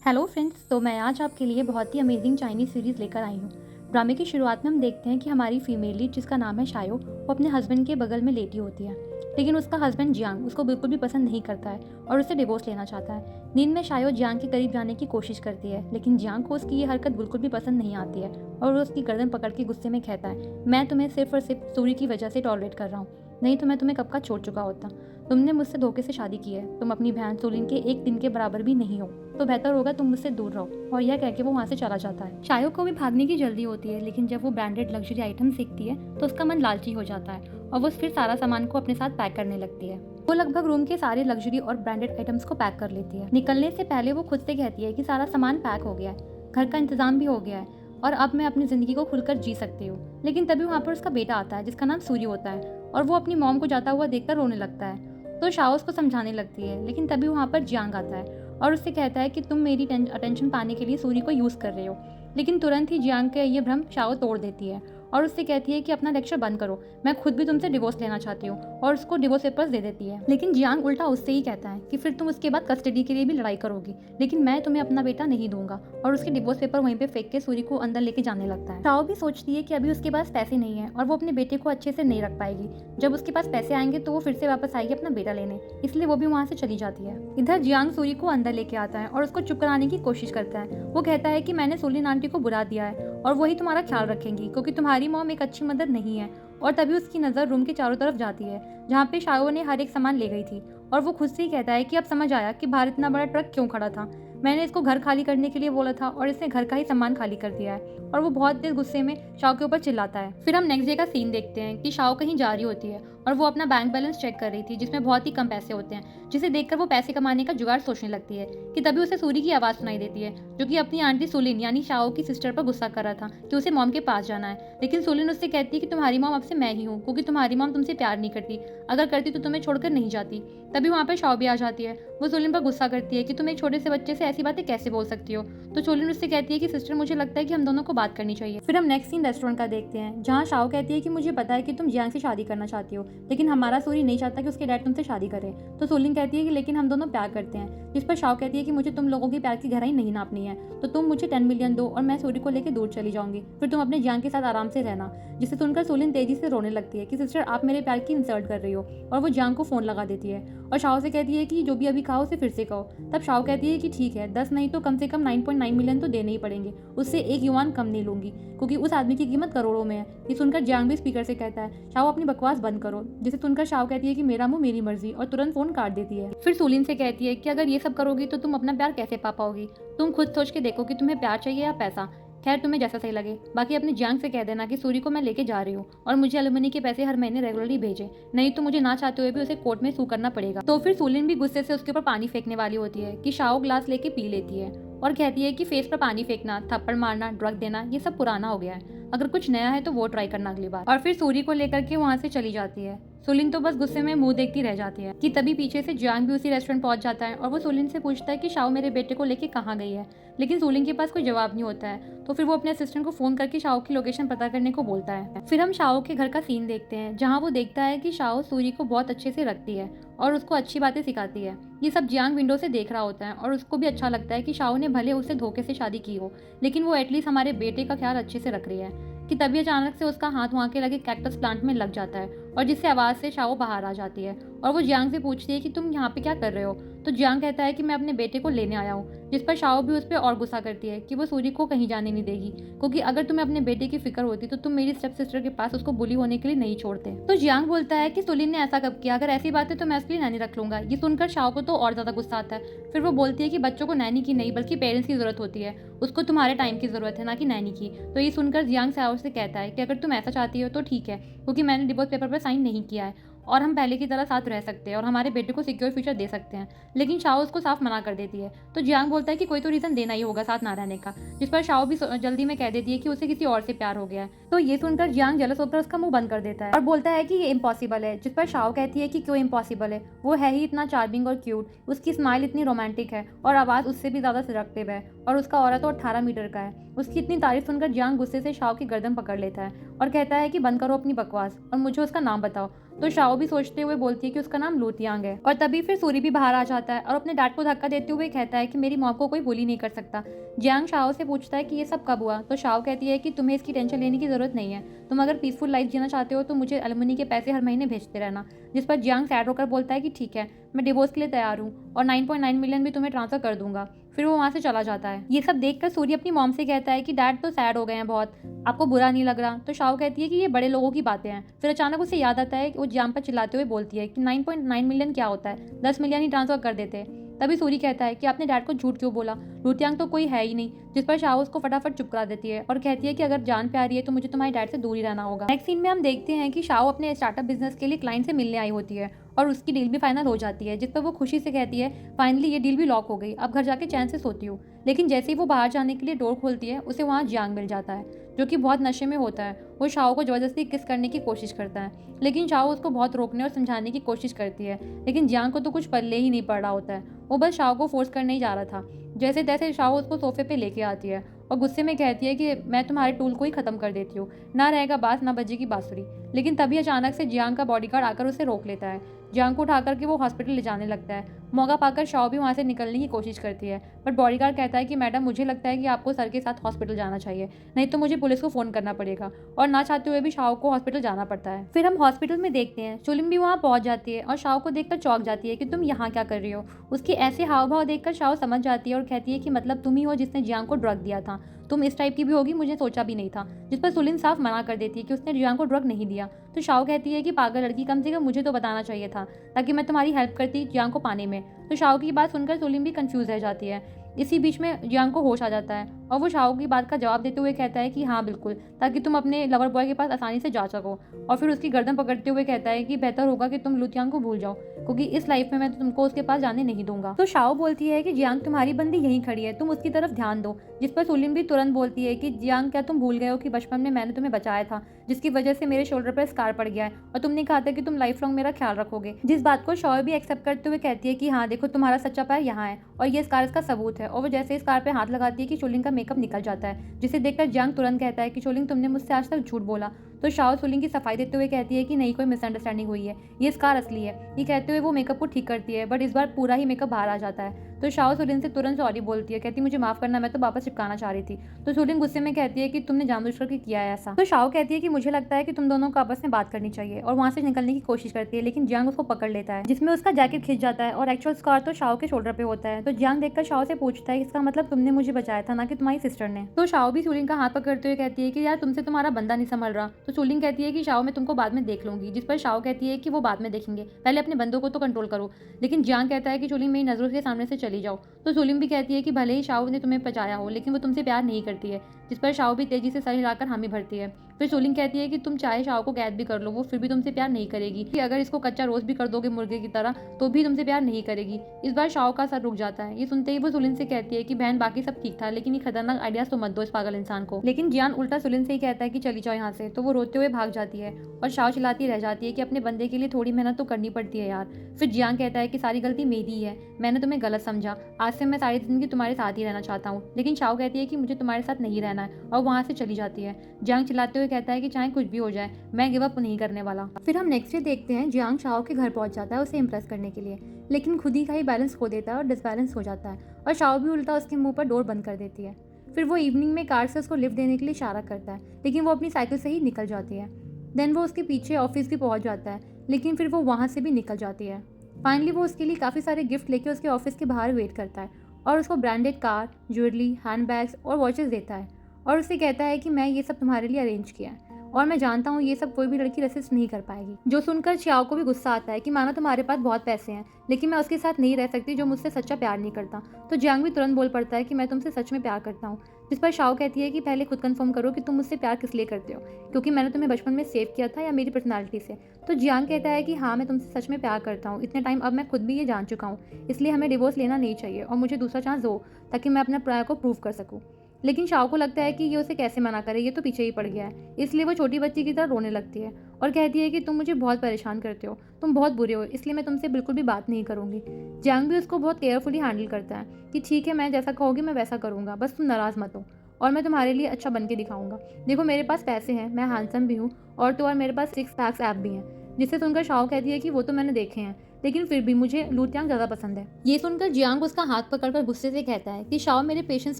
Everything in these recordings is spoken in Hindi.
हेलो फ्रेंड्स, तो मैं आज आपके लिए बहुत ही अमेजिंग चाइनीज़ सीरीज़ लेकर आई हूँ। ड्रामे की शुरुआत में हम देखते हैं कि हमारी फीमेल लीड जिसका नाम है शायो, वो अपने हस्बैंड के बगल में लेटी होती है। लेकिन उसका हस्बैंड जियांग उसको बिल्कुल भी पसंद नहीं करता है और उससे डिवोर्स लेना चाहता है। नींद में शायो जियांग के करीब जाने की कोशिश करती है, लेकिन जियांग को उसकी ये हरकत बिल्कुल भी पसंद नहीं आती है और वो उसकी गर्दन पकड़ के गुस्से में कहता है, मैं तुम्हें सिर्फ और सिर्फ सूरी की वजह से टॉलरेट कर रहा हूँ, नहीं तो मैं तुम्हें कब का छोड़ चुका होता। तुमने मुझसे धोखे से शादी की है, तुम अपनी बहन सोलिन के एक दिन के बराबर भी नहीं हो, तो बेहतर होगा तुम मुझसे दूर रहो। और यह कह के वो वहाँ से चला जाता है। शायो को भी भागने की जल्दी होती है, लेकिन जब वो ब्रांडेड लग्जरी आइटम सीखती है तो उसका मन लालची हो जाता है और वो फिर सारा सामान को अपने साथ पैक करने लगती है। वो लगभग रूम के सारे लग्जरी और ब्रांडेड आइटम्स को पैक कर लेती है। निकलने से पहले वो खुद से कहती है कि सारा सामान पैक हो गया है, घर का इंतजाम भी हो गया है और अब मैं अपनी ज़िंदगी को खुलकर जी सकती हूँ। लेकिन तभी वहाँ पर उसका बेटा आता है जिसका नाम सूर्य होता है और वो अपनी मॉम को जाता हुआ देखकर रोने लगता है। तो शाओ उसको समझाने लगती है, लेकिन तभी वहाँ पर जियांग आता है और उससे कहता है कि तुम मेरी अटेंशन पाने के लिए सूर्य को यूज़ कर रहे हो। लेकिन तुरंत ही जियांग का ये भ्रम शाओ तोड़ देती है और उससे कहती है कि अपना लेक्चर बंद करो, मैं खुद भी तुमसे डिवोर्स लेना चाहती हूँ, और उसको डिवोर्स पेपर्स दे देती है। लेकिन जियांग उल्टा उससे ही कहता है कि फिर तुम उसके बाद कस्टडी के लिए भी लड़ाई करोगी, लेकिन मैं तुम्हें अपना बेटा नहीं दूंगा, और उसके डिवोर्स पेपर वहीं पे फेंक के सूर्य को अंदर लेके जाने लगता है। शाओ भी सोचती है कि अभी उसके पास पैसे नहीं है और वो अपने बेटे को अच्छे से नहीं रख पाएगी। जब उसके पास पैसे आएंगे तो वो फिर से वापस आएगी अपना बेटा लेने, इसलिए वो भी वहाँ से चली जाती है। इधर जियांग सूर्य को अंदर लेके आता है और उसको चुप कराने की कोशिश करता है। वो कहता है कि मैंने सोलिन आंटी को बुला दिया है और वही तुम्हारा ख्याल रखेंगी, क्योंकि तुम्हारी मॉम एक अच्छी मदर नहीं है। और तभी उसकी नज़र रूम के चारों तरफ जाती है जहाँ पे शायो ने हर एक सामान ले गई थी, और वो खुद से ही कहता है कि अब समझ आया कि बाहर इतना बड़ा ट्रक क्यों खड़ा था। मैंने इसको घर खाली करने के लिए बोला था और इसने घर का ही सामान खाली कर दिया है। और वो बहुत तेज गुस्से में शाओ के ऊपर चिल्लाता है। फिर हम नेक्स्ट डे का सीन देखते हैं कि शाओ कहीं जा रही होती है और वो अपना बैंक बैलेंस चेक कर रही थी जिसमें बहुत ही कम पैसे होते हैं, जिसे देखकर वो पैसे कमाने का जुगाड़ सोचने लगती है कि तभी उसे सूरी की आवाज़ सुनाई देती है, जो कि अपनी आंटी सोलिन यानी शाओ की सिस्टर पर गुस्सा कर रहा था कि उसे मॉम के पास जाना है। लेकिन सोलिन उससे कहती है कि तुम्हारी मॉम अब से मैं ही हूँ, क्योंकि तुम्हारी मॉम तुमसे प्यार नहीं करती, अगर करती तो तुम्हें छोड़कर नहीं जाती। तभी वहाँ पर शाओ भी आ जाती है। वो सोलिन पर गुस्सा करती है कि तुम एक छोटे से बच्चे से ऐसी बातें कैसे बोल सकती हो। तो सोलिन उससे कहती है कि सिस्टर, मुझे लगता है कि हम दोनों को बात करनी चाहिए। फिर हम नेक्स्ट सीन रेस्टोरेंट का देखते हैं जहाँ शाओ कहती है कि मुझे पता है कि तुम जियांग से शादी करना चाहती हो, लेकिन हमारा सूरी नहीं चाहता कि उसके डैड तुमसे शादी करे। तो सोलिन कहती है कि लेकिन हम दोनों प्यार करते हैं, जिस पर शाओ कहती है कि मुझे तुम लोगों की प्यार की गहराई नहीं नापनी है, तो तुम मुझे 10 मिलियन दो और मैं सूरी को लेकर दूर चली जाऊंगी, फिर तुम अपने जियांग के साथ आराम से रहना। जिसे सुनकर सोलिन तेजी से रोने लगती है कि सिस्टर, आप मेरे प्यार की इंसल्ट कर रही हो, और वो जियांग को फोन लगा देती है और शाओ से कहती है कि जो भी अभी कहा उसे फिर से कहो। तब शाओ कहती है कि ठीक है, 10 नहीं तो कम से कम 9.9 मिलियन तो देने ही पड़ेंगे, उससे एक युआन कम नहीं लूंगी, क्योंकि उस आदमी की कीमत करोड़ों में है। ये सुनकर जियांग भी स्पीकर से कहता है, शाओ अपनी बकवास बंद करो। जिसे सुनकर शाओ कहती है कि मेरा मुंह मेरी मर्जी, और तुरंत फोन काट देती है। फिर सोलिन से कहती है कि अगर ये सब करोगी तो तुम अपना प्यार कैसे पा पाओगी, तुम खुद सोच के देखो कि तुम्हें प्यार चाहिए या पैसा। खैर, तुम्हें जैसा सही लगे। बाकी अपने जियांग से कह देना कि सूरी को मैं लेके जा रही हूँ और मुझे एलुमनी के पैसे हर महीने रेगुलरली भेजे, नहीं तो मुझे ना चाहते हुए भी उसे कोर्ट में सू करना पड़ेगा। तो फिर सोलिन भी गुस्से से उसके ऊपर पानी फेंकने वाली होती है कि शाओ ग्लास लेके पी लेती है और कहती है कि फेस पर पानी फेंकना, थप्पड़ मारना, ड्रग देना, ये सब पुराना हो गया है, अगर कुछ नया है तो वो ट्राई करना अगली बार। और फिर सूरी को लेकर के वहाँ से चली जाती है। सोलिन तो बस गुस्से में मुंह देखती रह जाती है कि तभी पीछे से जियांग भी उसी रेस्टोरेंट पहुंच जाता है और वो सोलिन से पूछता है कि शाओ मेरे बेटे को लेके कहाँ गई है। लेकिन सोलिन के पास कोई जवाब नहीं होता है, तो फिर वो अपने असिस्टेंट को फोन करके शाओ की लोकेशन पता करने को बोलता है। फिर हम शाओ के घर का सीन देखते हैं जहाँ वो देखता है कि शाओ सूरी को बहुत अच्छे से रखती है और उसको अच्छी बातें सिखाती है। ये सब जियांग विंडो से देख रहा होता है और उसको भी अच्छा लगता है कि शाओ ने भले उससे धोखे से शादी की हो, लेकिन वो एटलीस्ट हमारे बेटे का ख्याल अच्छे से रख रही है। कि तभी अचानक से उसका हाथ वहाँ के लगे कैक्टस प्लांट में लग जाता है और जिससे आवाज़ से शाओ बाहर आ जाती है और वो जियांग से पूछती है कि तुम यहाँ पे क्या कर रहे हो। तो जियांग कहता है कि मैं अपने बेटे को लेने आया हूँ, जिस पर शाओ भी उस पर और गुस्सा करती है कि वो सूरी को कहीं जाने नहीं देगी, क्योंकि अगर तुम्हें अपने बेटे की फिक्र होती तो तुम मेरी स्टेप सिस्टर के पास उसको बुली होने के लिए नहीं छोड़ते। तो जियांग बोलता है कि सोलिन ने ऐसा कब किया, अगर ऐसी बात है तो मैं उसके लिए नैनी रख लूंगा। ये सुनकर शाओ को तो और ज्यादा गुस्सा आता है। फिर वो बोलती है कि बच्चों को नैनी की नहीं बल्कि पेरेंट्स की जरूरत होती है, उसको तुम्हारे टाइम की जरूरत है, ना कि नैनी की। तो ये सुनकर जियांग शाओ से कहता है कि अगर तुम ऐसा चाहती हो तो ठीक है, क्योंकि मैंने डिवोर्स पेपर पर साइन नहीं किया है और हम पहले की तरह साथ रह सकते हैं और हमारे बेटे को सिक्योर फ्यूचर दे सकते हैं। लेकिन शाओ उसको साफ मना कर देती है। तो जियांग बोलता है कि कोई तो रीज़न देना ही होगा साथ ना रहने का, जिस पर शाओ भी जल्दी में कह देती है कि उसे किसी और से प्यार हो गया है। तो ये सुनकर जियांग जलस होकर उसका मुंह बंद कर देता है और बोलता है कि ये इम्पॉसिबल है, जिस पर शाओ कहती है कि क्यों इम्पॉसिबल है, वो है ही इतना चार्मिंग और क्यूट, उसकी स्माइल इतनी रोमांटिक है और आवाज़ उससे भी ज़्यादा सेडक्टिव है, और उसका ऑरा तो 18 मीटर का है। उसकी इतनी तारीफ सुनकर जियांग गुस्से से शाओ की गर्दन पकड़ लेता है और कहता है कि बंद करो अपनी बकवास और मुझे उसका नाम बताओ। तो शाओ भी सोचते हुए बोलती है कि उसका नाम लूतियांग है। और तभी फिर सूरी भी बाहर आ जाता है और अपने डैड को धक्का देते हुए कहता है कि मेरी मॉम को कोई बुली नहीं कर सकता। जियांग शाओ से पूछता है कि ये सब कब हुआ, तो शाओ कहती है कि तुम्हें इसकी टेंशन लेने की जरूरत नहीं है, तुम अगर पीसफुल लाइफ जीना चाहते हो तो मुझे एलिमनी के पैसे हर महीने भेजते रहना। जिस पर जियांग सैड होकर बोलता है कि ठीक है, मैं डिवोर्स के लिए तैयार हूँ और 9.9 मिलियन भी तुम्हें ट्रांसफर कर दूंगा। फिर वो वहाँ से चला जाता है। ये सब देखकर सूर्य अपनी मॉम से कहता है कि डैड तो सैड हो गए हैं बहुत, आपको बुरा नहीं लग रहा। तो शाओ कहती है कि ये बड़े लोगों की बातें हैं। फिर अचानक उसे याद आता है कि वो जियांग पर चिल्लाते हुए बोलती है कि 9.9 मिलियन क्या होता है, 10 मिलियन ही ट्रांसफर कर देते। तभी सूरी कहता है कि आपने डैड को झूठ क्यों बोला, लूतियांग तो कोई है ही नहीं। जिस पर शाओ उसको फटाफट चुप करा देती है और कहती है कि अगर जान प्यारी है तो मुझे तुम्हारे डैड से दूर ही रहना होगा। नेक्स्ट सीन में हम देखते हैं कि शाओ अपने स्टार्टअप बिजनेस के लिए क्लाइंट से मिलने आई होती है और उसकी डील भी फाइनल हो जाती है, जिस पर वो खुशी से कहती है फाइनली ये डील भी लॉक हो गई, अब घर जाके चैन से सोती हूँ। लेकिन जैसे ही वो बाहर जाने के लिए डोर खोलती है उसे वहाँ जियांग मिल जाता है, जो कि बहुत नशे में होता है। वो शाओ को जबरदस्ती किस करने की कोशिश करता है, लेकिन शाओ उसको बहुत रोकने और समझाने की कोशिश करती है, लेकिन जियांग को तो कुछ पल्ले ही नहीं पड़ रहा होता है। वो बस शाओ को फोर्स करने ही जा रहा था। जैसे तैसे शाओ उसको सोफे पे लेके आती है और गुस्से में कहती है कि मैं तुम्हारे टूल को ही खत्म कर देती हूँ, ना रहेगा बास ना बजेगी बांसुरी। लेकिन तभी अचानक से जियांग का बॉडीगार्ड आकर उसे रोक लेता है। जियांग को उठाकर के वो हॉस्पिटल ले जाने लगता है। मौका पाकर शाओ भी वहाँ से निकलने की कोशिश करती है, बट बॉडीगार्ड कहता है कि मैडम मुझे लगता है कि आपको सर के साथ हॉस्पिटल जाना चाहिए, नहीं तो मुझे पुलिस को फ़ोन करना पड़ेगा। और ना चाहते हुए भी शाओ को हॉस्पिटल जाना पड़ता है। फिर हम हॉस्पिटल में देखते हैं चुलिंग भी वहाँ पहुँच जाती है और शाओ को देखकर चौंक जाती है कि तुम यहाँ क्या कर रही हो। उसके ऐसे हाव भाव देखकर शाओ समझ जाती है और कहती है कि मतलब तुम ही हो जिसने जियांग को ड्रग दिया था, तुम इस टाइप की भी होगी मुझे सोचा भी नहीं था। जिस पर सुलिन साफ मना कर देती है कि उसने जियांग को ड्रग नहीं दिया। तो शाओ कहती है कि पागल लड़की, कम से कम मुझे तो बताना चाहिए था ताकि मैं तुम्हारी हेल्प करती जियांग को पाने में। तो शाओ की बात सुनकर सुलिन भी कंफ्यूज रह जाती है। इसी बीच में जियांग को होश आ जाता है और वो शाओ की बात का जवाब देते हुए कहता है कि हाँ बिल्कुल, ताकि तुम अपने लवर बॉय के पास आसानी से जा सको। और फिर उसकी गर्दन पकड़ते हुए कहता है कि बेहतर होगा कि तुम लुतियांग को भूल जाओ, क्योंकि इस लाइफ में मैं तुमको उसके पास जाने नहीं दूंगा। तो शाओ बोलती है कि जियांग तुम्हारी बंदी यहीं खड़ी है, तुम उसकी तरफ ध्यान दो। जिस पर सुलिन भी तुरंत बोलती है कि जियांग क्या तुम भूल गए हो कि बचपन में मैंने तुम्हें बचाया था, जिसकी वजह से मेरे शोल्डर पर स्कार पड़ गया है और तुमने कहा था कि तुम लाइफ लॉन्ग मेरा ख्याल रखोगे। जिस बात को शाओ भी एक्सेप्ट करते हुए कहती है कि हाँ देखो तुम्हारा सच्चा पैर यहाँ है और ये स्कार इसका सबूत है। और वो जैसे स्कार पे हाथ लगाती है कि चोलिंग का मेकअप निकल जाता है, जिसे देखकर जियांग तुरंत कहता है कि चोलिंग तुमने मुझसे आज तक झूठ बोला। तो शाओ सुलिंग की सफाई देते हुए कहती है कि नहीं, कोई मिसअंडरस्टैंडिंग हुई है, ये स्कार असली है। ये कहते हुए वो मेकअप को ठीक करती है, बट इस बार पूरा ही मेकअप बाहर आ जाता है। तो शाओ सुलिंग से तुरंत सॉरी बोलती है, कहती मुझे माफ करना, मैं तो वापस चिपकाना चाह रही थी। तो सुलिंग गुस्से में कहती है कि तुमने जानबूझकर किया है ऐसा। तो शाओ कहती है कि मुझे लगता है कि तुम दोनों को आपस में बात करनी चाहिए और वहाँ से निकलने की कोशिश करती है, लेकिन जियांग उसको पकड़ लेता है, जिसमें उसका जैकेट खिंच जाता है और एक्चुअल स्कार तो शाओ के शोल्डर पे होता है। तो जियांग देखकर शाओ से पूछता है इसका मतलब तुमने मुझे बचाया था, ना कि तुम्हारी सिस्टर ने। तो शाओ भी सुलिंग का हाथ पकड़ते हुए कहती है कि यार तुमसे तुम्हारा बंदा नहीं संभल रहा। तो सुलिंग कहती है कि शाओ मैं तुमको बाद में देख लूंगी। जिस पर शाओ कहती है कि वो बाद में देखेंगे, पहले अपने बंदों को तो कंट्रोल करो। लेकिन जियांग कहता है कि सुलिंग मेरी नजरों के सामने से चली जाओ। तो सुलिंग भी कहती है कि भले ही शाओ ने तुम्हें बचाया हो, लेकिन वो तुमसे प्यार नहीं करती है। जिस पर शाओ भी तेजी से सर हिलाकर हामी भरती है। फिर सुलिंग कहती है कि तुम चाहे शाओ को कैद भी कर लो, वो फिर भी तुमसे प्यार नहीं करेगी, कि अगर इसको कच्चा रोस्ट भी कर दोगे मुर्गे की तरह तो भी तुमसे प्यार नहीं करेगी। इस बार शाओ का सर रुक जाता है। ये सुनते ही वो सुलिंग से कहती है कि बहन बाकी सब ठीक था, लेकिन ये खतरनाक आइडियाज तो मत दो इस पागल इंसान को। लेकिन जियान उल्टा सुलिंग से ही कहता है कि चली जाओ यहाँ से। तो वो रोते हुए भाग जाती है और शाओ चिल्लाती रह जाती है कि अपने बंदे के लिए थोड़ी मेहनत तो करनी पड़ती है यार। फिर जियांग कहता है कि सारी गलती मेरी ही है, मैंने तुम्हें गलत समझा, आज से मैं सारी जिंदगी तुम्हारे साथ ही रहना चाहता हूँ। लेकिन शाओ कहती है कि मुझे तुम्हारे साथ नहीं रहना है और वहाँ से चली जाती है। जियांग चिल्लाते हुए कहता है कि चाहे कुछ भी हो जाए मैं गिव अप नहीं करने वाला। फिर हम नेक्स्ट डे देखते हैं जियांग शाओ के घर पहुंच जाता है उसे इम्प्रेस करने के लिए, लेकिन खुद ही का ही बैलेंस खो देता है और डिसबैलेंस हो जाता है और शाओ भी उल्टा उसके मुंह पर डोर बंद कर देती है। फिर वो इवनिंग में कार से उसको लिफ्ट देने के लिए इशारा करता है, लेकिन वो अपनी साइकिल से ही निकल जाती है। देन वो उसके पीछे ऑफिस भी पहुंच जाता है, लेकिन फिर वो वहाँ से भी निकल जाती है। फाइनली वो उसके लिए काफ़ी सारे गिफ्ट लेके उसके ऑफिस के बाहर वेट करता है और उसको ब्रांडेड कार, ज्वेलरी, हैंडबैग्स और वॉचेस देता है और उससे कहता है कि मैं ये सब तुम्हारे लिए अरेंज किया है और मैं जानता हूँ ये सब कोई भी लड़की रेसिस्ट नहीं कर पाएगी। जो सुनकर शाओ को भी गुस्सा आता है कि मानो तुम्हारे पास बहुत पैसे हैं, लेकिन मैं उसके साथ नहीं रह सकती जो मुझसे सच्चा प्यार नहीं करता। तो जियांग भी तुरंत बोल पड़ता है कि मैं तुमसे सच में प्यार करता हूँ। जिस पर शाओ कहती है कि पहले खुद कंफर्म करो कि तुम मुझसे प्यार किस लिए करते हो, क्योंकि मैंने तुम्हें बचपन में सेव किया था या मेरी पर्सनालिटी से। तो जियांग कहता है कि हाँ मैं तुमसे सच में प्यार करता हूँ, इतने टाइम अब मैं खुद भी ये जान चुका हूँ, इसलिए हमें डिवोर्स लेना नहीं चाहिए और मुझे दूसरा चांस दो ताकि मैं अपने प्यार को प्रूव कर सकूँ। लेकिन शाओ को लगता है कि ये उसे कैसे मना करे, ये तो पीछे ही पड़ गया है, इसलिए वो छोटी बच्ची की तरह रोने लगती है और कहती है कि तुम मुझे बहुत परेशान करते हो, तुम बहुत बुरे हो, इसलिए मैं तुमसे बिल्कुल भी बात नहीं करूँगी। जियांग भी उसको बहुत केयरफुली हैंडल करता है कि ठीक है मैं जैसा कहोगी मैं वैसा करूँगा, बस तुम नाराज़ मत हो और मैं तुम्हारे लिए अच्छा बन के दिखाऊंगा। देखो मेरे पास पैसे हैं, मैं हैंडसम भी हूँ और तो और मेरे पास 6 पैक्स ऐप भी हैं। जिसे सुनकर शाओ कहती है कि वो तो मैंने देखे हैं, लेकिन फिर भी मुझे लूटियांग ज़्यादा पसंद है। ये सुनकर जियांग उसका हाथ पकड़कर गुस्से से कहता है कि शाओ, मेरे पेशेंस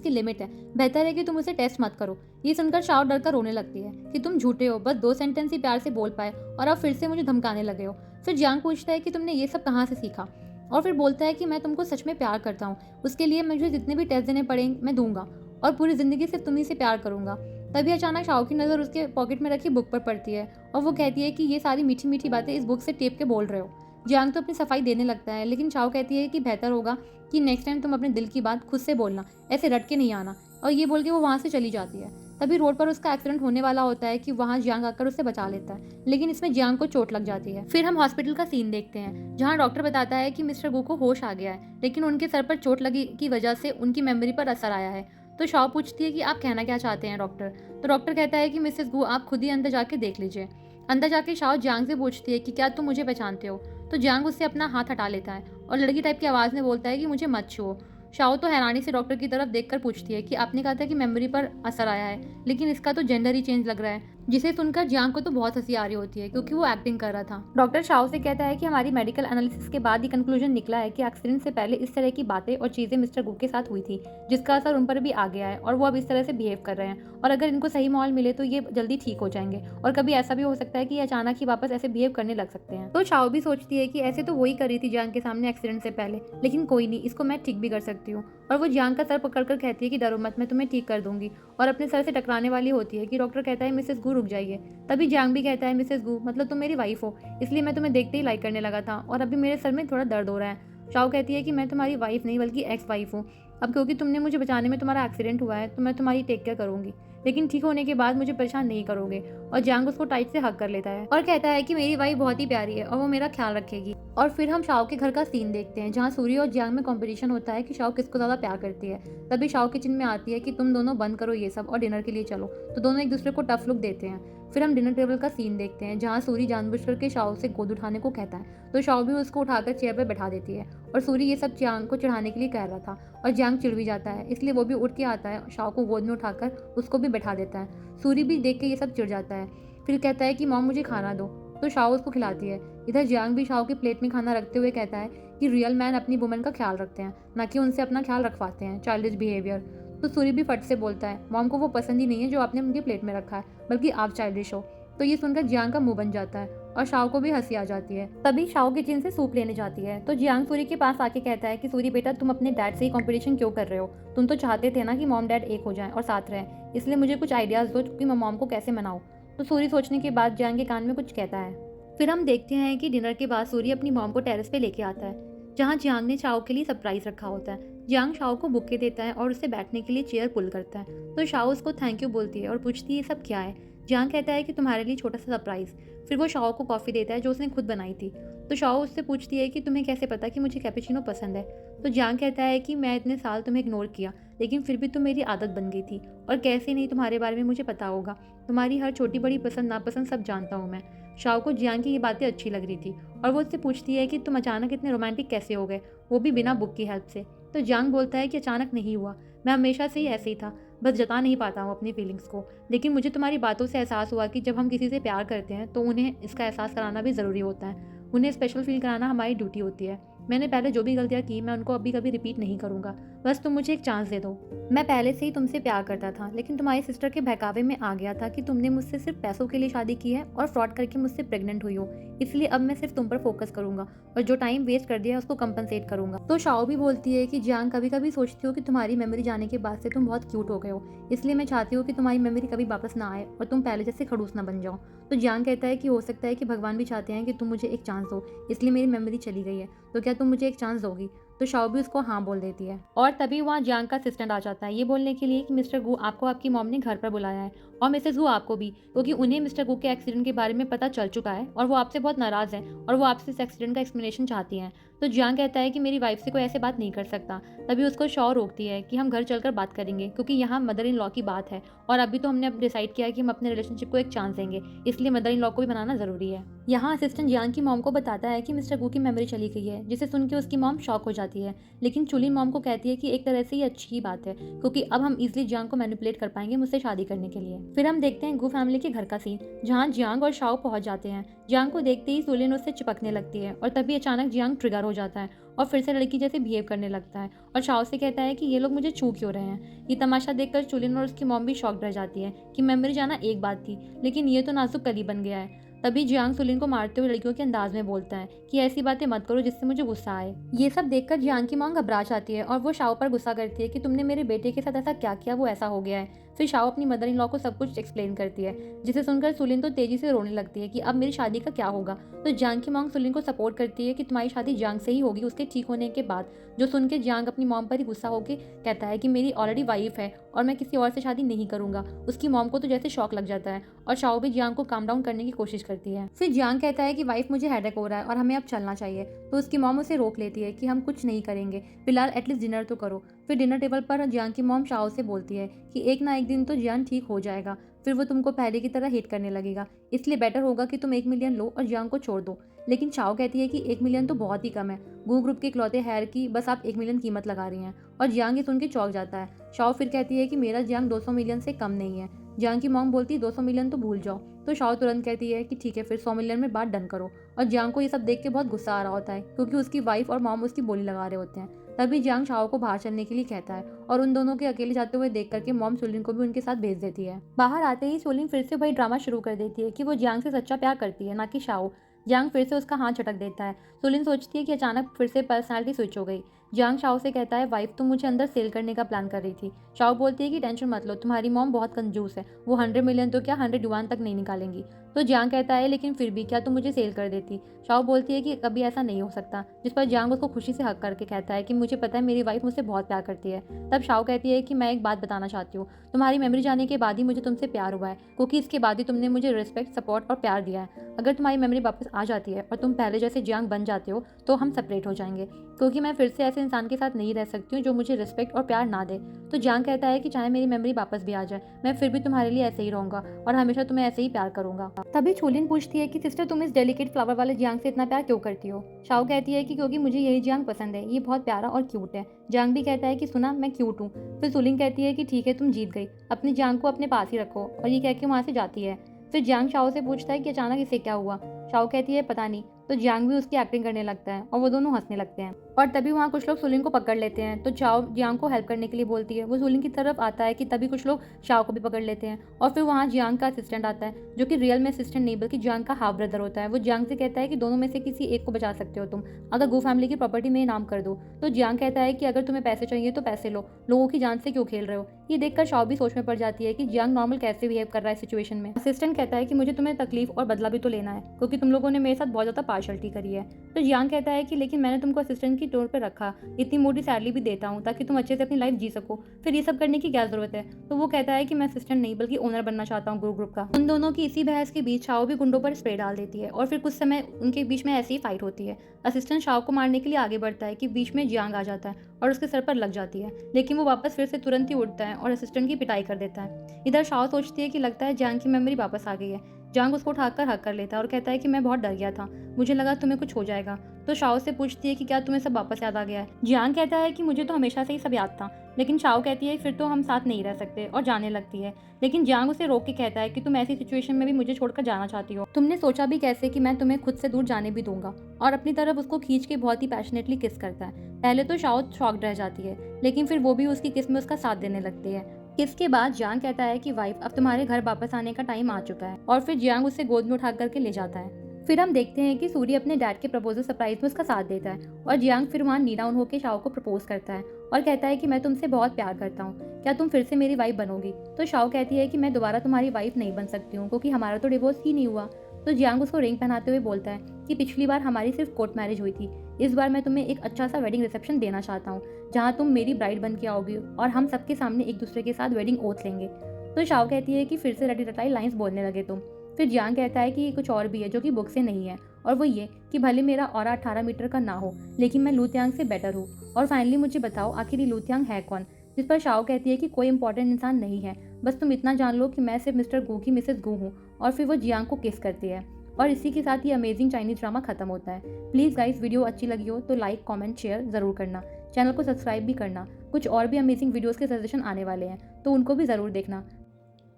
की लिमिट है, बेहतर है कि तुम उसे टेस्ट मत करो। ये सुनकर शाओ डर कर रोने लगती है कि तुम झूठे हो, बस 2 सेंटेंस ही प्यार से बोल पाए और अब फिर से मुझे धमकाने लगे हो। फिर जियांग पूछता है कि तुमने ये सब कहाँ से सीखा, और फिर बोलता है कि मैं तुमको सच में प्यार करता हूँ, उसके लिए मुझे जितने भी टेस्ट देने पड़ेंगे मैं दूंगा और पूरी जिंदगी सिर्फ तुम्ही से प्यार करूंगा। तभी अचानक शाओ की नज़र उसके पॉकेट में रखी बुक पर पड़ती है और वो कहती है कि ये सारी मीठी मीठी बातें इस बुक से टेप के बोल रहे हो। जियांग तो अपनी सफाई देने लगता है, लेकिन शाओ कहती है कि बेहतर होगा कि नेक्स्ट टाइम तुम अपने दिल की बात खुद से बोलना, ऐसे रट के नहीं आना। और ये बोल के वो वहाँ से चली जाती है। तभी रोड पर उसका एक्सीडेंट होने वाला होता है कि वहाँ जियांग आकर उसे बचा लेता है, लेकिन इसमें जियांग को चोट लग जाती है। फिर हम हॉस्पिटल का सीन देखते हैं जहाँ डॉक्टर बताता है कि मिस्टर गू को होश आ गया है, लेकिन उनके सर पर चोट लगी की वजह से उनकी मेमोरी पर असर आया है। तो शाओ पूछती है कि आप कहना क्या चाहते हैं डॉक्टर। तो डॉक्टर कहता है कि मिसेस गू, आप खुद ही अंदर जाके देख लीजिए। अंदर जाके शाओ जियांग से पूछती है कि क्या तुम मुझे पहचानते हो। तो जियांग उससे अपना हाथ हटा लेता है और लड़की टाइप की आवाज़ में बोलता है कि मुझे मत छुओ। शाओ तो हैरानी से डॉक्टर की तरफ देखकर पूछती है कि आपने कहा था कि मेमोरी पर असर आया है, लेकिन इसका तो जेंडर ही चेंज लग रहा है। जिसे सुनकर जियांग को तो बहुत हंसी आ रही होती है क्योंकि वो एक्टिंग कर रहा था। डॉक्टर शाओ से कहता है कि हमारी मेडिकल एनालिसिस के बाद ही कंक्लूजन निकला है कि एक्सीडेंट से पहले इस तरह की बातें और चीज़ें मिस्टर गू के साथ हुई थी, जिसका असर उन पर भी आ गया है और वो अब इस तरह से बिहेव कर रहे हैं। और अगर इनको सही माहौल मिले तो ये जल्दी ठीक हो जाएंगे, और कभी ऐसा भी हो सकता है कि ये अचानक ही वापस ऐसे बिहेव करने लग सकते हैं। तो शाओ भी सोचती है कि ऐसे तो वही कर रही थी जियांग के सामने एक्सीडेंट से पहले, लेकिन कोई नहीं, इसको मैं ठीक भी कर सकती हूँ। और वो जियांग का सर पकड़कर कहती है कि डरो मत, मैं तुम्हें ठीक कर दूंगी, और अपने सर से टकराने वाली होती है कि डॉक्टर कहता है मिसेस गू रुक जाइए। तभी जियांग भी कहता है मिसेस गू, मतलब तुम मेरी वाइफ हो, इसलिए मैं तुम्हें देखते ही लाइक करने लगा था और अभी मेरे सर में थोड़ा दर्द हो रहा है। शाओ कहती है कि मैं तुम्हारी वाइफ नहीं बल्कि एक्स वाइफ हूँ। अब क्योंकि तुमने मुझे बचाने में तुम्हारा एक्सीडेंट हुआ है तो मैं तुम्हारी टेक केयर करूंगी, लेकिन ठीक होने के बाद मुझे परेशान नहीं करोगे। और जियांग उसको टाइट से हग कर लेता है और कहता है कि मेरी वाइफ बहुत ही प्यारी है और वो मेरा ख्याल रखेगी। और फिर हम शाओ के घर का सीन देखते हैं जहाँ सूर्य और जियांग में कंपटीशन होता है कि शाओ किसको ज़्यादा प्यार करती है। तभी शाओ किचन में आती है कि तुम दोनों बंद करो ये सब और डिनर के लिए चलो। तो दोनों एक दूसरे को टफ लुक देते हैं। फिर हम डिनर टेबल का सीन देखते हैं जहाँ सूरी जानबूझकर के शाओ से गोद उठाने को कहता है, तो शाओ भी उसको उठाकर चेयर पर बैठा देती है। और सूरी ये सब जियांग को चढ़ाने के लिए कह रहा था और जियांग चिढ़ भी जाता है, इसलिए वो भी उठ के आता है, शाओ को गोद में उठाकर उसको भी बैठा देता है। सूरी भी देख के ये सब चिढ़ जाता है, फिर कहता है कि मॉम मुझे खाना दो। तो शाओ उसको खिलाती है। इधर जियांग भी शाओ की प्लेट में खाना रखते हुए कहता है कि रियल मैन अपनी वुमेन का ख्याल रखते हैं, ना कि उनसे अपना ख्याल रखवाते हैं, चाइल्डिश बिहेवियर। तो सूरी भी फट से बोलता है मॉम को वो पसंद ही नहीं है जो आपने उनकी प्लेट में रखा है, बल्कि आप चाइल्डिश हो। तो ये सुनकर जियांग का मुंह बन जाता है और शाओ को भी हंसी आ जाती है। तभी शाओ किचन से सूप लेने जाती है तो जियांग सूरी के पास आके कहता है कि सूरी बेटा, तुम अपने डैड से ही कंपटीशन क्यों कर रहे हो? तुम तो चाहते थे ना कि मॉम डैड एक हो जाएं और साथ रहें, इसलिए मुझे कुछ आइडियाज़ दो कि मैं मॉम को कैसे मनाऊं। तो सूरी सोचने के बाद जियांग के कान में कुछ कहता है। फिर हम देखते हैं कि डिनर के बाद सूरी अपनी मॉम को टेरेस पे लेके आता है जहाँ जियांग ने शाओ के लिए सरप्राइज रखा होता है। जियांग शाओ को बुके देता है और उससे बैठने के लिए चेयर पुल करता है। तो शाओ उसको थैंक यू बोलती है और पूछती है ये सब क्या है। जियांग कहता है कि तुम्हारे लिए छोटा सा सरप्राइज। फिर वो शाओ को कॉफ़ी देता है जो उसने खुद बनाई थी। तो शाओ उससे पूछती है कि तुम्हें कैसे पता कि मुझे कैपेचिनो पसंद है। तो जियांग कहता है कि मैं इतने साल तुम्हें इग्नोर किया, लेकिन फिर भी तुम मेरी आदत बन गई थी, और कैसे नहीं तुम्हारे बारे में मुझे पता होगा, तुम्हारी हर छोटी बड़ी पसंद नापसंद सब जानता हूँ मैं। शाओ को जियांग की ये बातें अच्छी लग रही थी और वो उससे पूछती है कि तुम अचानक इतने रोमांटिक कैसे हो गए, वो भी बिना बुक की हेल्प से। तो जियांग बोलता है कि अचानक नहीं हुआ, मैं हमेशा से ही ऐसे ही था, बस जता नहीं पाता हूँ अपनी फीलिंग्स को। लेकिन मुझे तुम्हारी बातों से एहसास हुआ कि जब हम किसी से प्यार करते हैं तो उन्हें इसका एहसास कराना भी ज़रूरी होता है, उन्हें स्पेशल फील कराना हमारी ड्यूटी होती है। मैंने पहले जो भी गलतियाँ की मैं उनको अभी कभी रिपीट नहीं करूँगा, बस तुम मुझे एक चांस दे दो। मैं पहले से ही तुमसे प्यार करता था, लेकिन तुम्हारी सिस्टर के बहकावे में आ गया था कि तुमने मुझसे सिर्फ पैसों के लिए शादी की है और फ्रॉड करके मुझसे प्रेग्नेंट हुई हो, इसलिए अब मैं सिर्फ तुम पर फोकस करूंगा और जो टाइम वेस्ट कर दिया उसको कंपनसेट करूंगा। तो शाओ भी बोलती है कि जियांग, कभी कभी सोचती हो कि तुम्हारी मेमोरी जाने के बाद से तुम बहुत क्यूट हो गए हो, इसलिए मैं चाहती हूँ कि तुम्हारी मेमोरी कभी वापस ना आए और तुम पहले जैसे खड़ूस ना बन जाओ। तो जियांग कहता है कि हो सकता है कि भगवान भी चाहते हैं कि तुम मुझे एक चांस दो, इसलिए मेरी मेमोरी चली गई है, तो क्या तुम मुझे एक चांस दोगी? तो शाओ भी उसको हाँ बोल देती है। और तभी वहाँ जियांग का असिस्टेंट आ जाता है ये बोलने के लिए कि मिस्टर गू, आपको आपकी मॉम ने घर पर बुलाया है, और मिसेस गू आपको भी, क्योंकि उन्हें मिस्टर गू के एक्सीडेंट के बारे में पता चल चुका है और वो आपसे बहुत नाराज़ हैं और वो आपसे इस एक्सीडेंट का एक्सप्लेनेशन चाहती हैं। तो जियांग कहता है कि मेरी वाइफ से कोई ऐसे बात नहीं कर सकता। तभी उसको शाओ रोकती है कि हम घर चलकर बात करेंगे, क्योंकि यहाँ मदर इन लॉ की बात है और अभी तो हमने अब डिसाइड किया है कि हम अपने रिलेशनशिप को एक चांस देंगे, इसलिए मदर इन लॉ को भी बनाना ज़रूरी है। यहाँ असिस्टेंट जियांग की मॉम को बताता है कि मिस्टर गू की मेमोरी चली गई है, जिसे सुन के उसकी मॉम शॉक हो जाती है। लेकिन चुलिन मॉम को कहती है कि एक तरह से ये अच्छी ही बात है, क्योंकि अब हम इजीली जियांग को मैनिपुलेट कर पाएंगे मुझसे शादी करने के लिए। फिर हम देखते हैं गू फैमिली के घर का सीन, जहाँ जियांग और शाओ पहुंच जाते हैं। जियांग को देखते ही सुलिन उससे चिपकने लगती है और तभी अचानक जियांग ट्रिगर हो जाता है और फिर से लड़की जैसे बिहेव करने लगता है और शाओ से कहता है कि ये लोग मुझे छू क्यों रहे हैं। ये तमाशा देखकर चुलिन और उसकी मॉम भी शॉक्ड रह जाती है कि मेमोरी जाना एक बात थी, लेकिन ये तो नाजुक कली बन गया है। तभी जियांग सुलिन को मारते हुए लड़कियों के अंदाज में बोलता है कि ऐसी बातें मत करो जिससे मुझे गुस्सा आए। ये सब देखकर जियांग की मांग घबरा जाती है और वो शाओ पर गुस्सा करती है कि तुमने मेरे बेटे के साथ ऐसा क्या किया, वो ऐसा हो गया है। फिर शाओ अपनी मदर इन लॉ को सब कुछ एक्सप्लेन करती है, जिसे सुनकर सुलिन तो तेजी से रोने लगती है कि अब मेरी शादी का क्या होगा। तो जियांग की मांग सुलिन को सपोर्ट करती है कि तुम्हारी शादी जियांग से ही होगी उसके ठीक होने के बाद। जो सुन के जियांग अपनी मॉम पर ही गुस्सा होकर कहता है कि मेरी ऑलरेडी वाइफ है और मैं किसी और से शादी नहीं करूंगा। उसकी मॉम को तो जैसे शौक लग जाता है और शाओ भी जियांग को काम डाउन करने की कोशिश करती है। फिर जियांग कहता है कि वाइफ मुझे हेडेक हो रहा है और हमें अब चलना चाहिए। तो उसकी मॉम उसे रोक लेती है कि हम कुछ नहीं करेंगे, फिलहाल एटलीस्ट डिनर तो करो। फिर डिनर टेबल पर जियांग की मॉम शाओ से बोलती है कि एक ना एक दिन तो जियांग ठीक हो जाएगा, फिर वो तुमको पहले की तरह हिट करने लगेगा, इसलिए बेटर होगा कि तुम 1 मिलियन लो और जियांग को छोड़ दो। लेकिन शाओ कहती है कि 1 मिलियन तो बहुत ही कम है, गू ग्रुप के इकलौते हेयर की बस आप 1 मिलियन कीमत लगा रही हैं। और जियांग ये सुन के चौंक जाता है। शाओ फिर कहती है कि मेरा जियांग 200 मिलियन से कम नहीं है। जियांग की मॉम बोलती है 200 मिलियन तो भूल जाओ। तो शाओ तुरंत कहती है कि ठीक है फिर 100 मिलियन में बात डन करो। और जियांग को ये सब देख के बहुत गुस्सा आ रहा होता है, क्योंकि उसकी वाइफ और मॉम उसकी बोली लगा रहे होते हैं। तभी जियांग शाओ को बाहर चलने के लिए कहता है और उन दोनों के अकेले जाते हुए देख करके मॉम सुलिन को भी उनके साथ भेज देती है। बाहर आते ही सुलिन फिर से वही ड्रामा शुरू कर देती है कि वो जियांग से सच्चा प्यार करती है, ना कि शाओ। जियांग फिर से उसका हाथ झटक देता है। सुलिन सोचती है कि अचानक फिर से पर्सनालिटी स्विच हो गई। जियांग शाओ से कहता है वाइफ तुम मुझे अंदर सेल करने का प्लान कर रही थी। शाओ बोलती है कि टेंशन मत लो, तुम्हारी मॉम बहुत कंजूस है, वो 100 मिलियन तो क्या 100 युआन तक नहीं निकालेंगी। तो जियांग कहता है लेकिन फिर भी क्या तुम मुझे सेल कर देती। शाओ बोलती है कि कभी ऐसा नहीं हो सकता, जिस पर जियांग उसको खुशी से हक करके कहता है कि मुझे पता है मेरी वाइफ मुझसे बहुत प्यार करती है। तब शाओ कहती है कि मैं एक बात बताना चाहती हूँ, तुम्हारी मेमोरी जाने के बाद ही मुझे तुमसे प्यार हुआ है, क्योंकि इसके बाद ही तुमने मुझे रिस्पेक्ट, सपोर्ट और प्यार दिया है। अगर तुम्हारी मेमोरी वापस आ जाती है और तुम पहले जैसे जियांग बन जाते हो तो हम सेपरेट हो जाएंगे, क्योंकि मैं फिर से ऐसे इंसान के साथ नहीं रह सकती हूँ जो मुझे रिस्पेक्ट और प्यार ना दे। तो जियांग कहता है कि चाहे मेरी मेमोरी वापस भी आ जाए, मैं फिर भी तुम्हारे लिए ऐसे ही रहूंगा और हमेशा तुम्हें ऐसे ही प्यार करूंगा। तभी छुलिन पूछती है कि सिस्टर तुम इस डेलिकेट फ्लावर वाले जियांग से इतना प्यार क्यों करती हो। शाओ कहती है कि क्योंकि मुझे यही जियांग पसंद है, ये बहुत प्यारा और क्यूट है। जियांग भी कहता है कि सुना मैं क्यूट हूँ। फिर सुलिन कहती है कि ठीक है तुम जीत गई, अपने जियांग को अपने पास ही रखो, और ये कह के वहाँ से जाती है। फिर जियांग शाओ से पूछता है कि अचानक इसे क्या हुआ। शाओ कहती है पता नहीं। तो जियांग भी उसकी एक्टिंग करने लगता है और वो दोनों हंसने लगते हैं। और तभी वहाँ कुछ लोग सुलिन को पकड़ लेते हैं। तो शाओ जियांग को हेल्प करने के लिए बोलती है। वो सुलिन की तरफ आता है कि तभी कुछ लोग शाओ को भी पकड़ लेते हैं। और फिर वहाँ जियांग का असिस्टेंट आता है, जो कि रियल में असिस्टेंट नहीं बल्कि जियांग का हाफ ब्रदर होता है। वो जियांग से कहता है कि दोनों में से किसी एक को बचा सकते हो तुम, अगर गू फैमिली की प्रॉपर्टी में नाम कर दो। तो जियांग कहता है कि अगर तुम्हें पैसे चाहिए तो पैसे लो, लोगों की जान से क्यों खेल रहे हो। ये देखकर शाओ भी सोच में पड़ जाती है कि जियांग नॉर्मल कैसे बिहेव कर रहा है सिचुएशन में। असिस्टेंट कहता है कि मुझे तुम्हें तकलीफ और बदला भी तो लेना है, क्योंकि तुम लोगों ने मेरे साथ बहुत ज़्यादा पार्शलिटी करी है। तो जियांग कहता है कि लेकिन मैंने तुमको असिस्टेंट की तौर पर रखा, इतनी मोटी सैलरी भी देता हूँ ताकि तुम अच्छे से अपनी लाइफ जी सको, फिर ये सब करने की क्या जरूरत है। तो वो कहता है कि मैं असिस्टेंट नहीं बल्कि ओनर बनना चाहता हूँ गू ग्रुप का। उन दोनों की इसी बहस के बीच शाओ भी गुंडों पर स्प्रे डाल देती है और फिर कुछ समय उनके बीच में ऐसी ही फाइट होती है। असिस्टेंट शाओ को मारने के लिए आगे बढ़ता है कि बीच में जियांग आ जाता है और उसके सर पर लग जाती है, लेकिन वो वापस फिर से तुरंत ही उठता है और असिस्टेंट की पिटाई कर देता है। इधर शाओ सोचती है कि लगता है जियांग की मेमोरी वापस आ गई है। जियांग उसको उठाकर हक कर लेता है और कहता है कि मैं बहुत डर गया था, मुझे लगा तुम्हें कुछ हो जाएगा। तो शाओ से पूछती है कि क्या तुम्हें सब वापस याद आ गया है। जियांग कहता है कि मुझे तो हमेशा से ही सब याद था, लेकिन शाओ कहती है फिर तो हम साथ नहीं रह सकते और जाने लगती है। लेकिन जियांग उसे रोक के कहता है कि तुम ऐसी सिचुएशन में भी मुझे छोड़कर जाना चाहती हो, तुमने सोचा भी कैसे कि मैं तुम्हें खुद से दूर जाने भी दूंगा। और अपनी तरफ उसको खींच के बहुत ही पैशनेटली किस करता है। पहले तो शाओ शॉक्ड रह जाती है, लेकिन फिर वो भी उसकी किस में उसका साथ देने लगती है। इसके बाद जियांग कहता है कि वाइफ अब तुम्हारे घर वापस आने का टाइम आ चुका है, और फिर जियांग उसे गोद में उठा करके ले जाता है। फिर हम देखते हैं कि सूर्य अपने डैड के प्रपोजल सरप्राइज में उसका साथ देता है और जियांग फिर वहाँ नी डाउन होकर शाओ को प्रपोज करता है और कहता है कि मैं तुमसे बहुत प्यार करता हूँ, क्या तुम फिर से मेरी वाइफ बनोगी। तो शाओ कहती है कि मैं दोबारा तुम्हारी वाइफ नहीं बन सकती हूँ, क्योंकि हमारा तो डिवोर्स ही नहीं हुआ। तो जियांग उसको रिंग पहनाते हुए बोलता है कि पिछली बार हमारी सिर्फ कोर्ट मैरिज हुई थी, इस बार मैं तुम्हें एक अच्छा सा वेडिंग रिसेप्शन देना चाहता हूँ, जहाँ तुम मेरी ब्राइड बन के आओगी और हम सबके सामने एक दूसरे के साथ वेडिंग ओथ लेंगे। तो शाओ कहती है कि फिर से रटी रटाई लाइन्स बोलने लगे तुम। फिर जियांग कहता है कि कुछ और भी है जो कि बुक से नहीं है, और वो ये कि भले मेरा ऑरा 18 मीटर का ना हो, लेकिन मैं लूथियांग से बेटर हूँ, और फाइनली मुझे बताओ आखिर ये लूथियांग है कौन। जिस पर शाओ कहती है कि कोई इंपॉर्टेंट इंसान नहीं है, बस तुम इतना जान लो कि मैं सिर्फ मिस्टर गू की मिसेस गू हूँ। और फिर वो जियांग को किस करती है और इसी के साथ ये अमेजिंग चाइनीज़ ड्रामा खत्म होता है। प्लीज़ गाइस, वीडियो अच्छी लगी हो तो लाइक, कमेंट, शेयर ज़रूर करना। चैनल को सब्सक्राइब भी करना। कुछ और भी अमेजिंग वीडियोज़ के सजेशन आने वाले हैं, तो उनको भी ज़रूर देखना।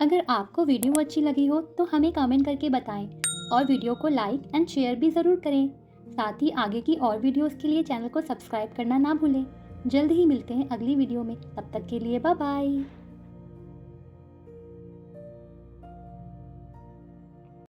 अगर आपको वीडियो अच्छी लगी हो तो हमें कमेंट करके बताएं और वीडियो को लाइक एंड शेयर भी ज़रूर करें। साथ ही आगे की और वीडियोस के लिए चैनल को सब्सक्राइब करना ना भूलें। जल्द ही मिलते हैं अगली वीडियो में, तब तक के लिए बाय बाय।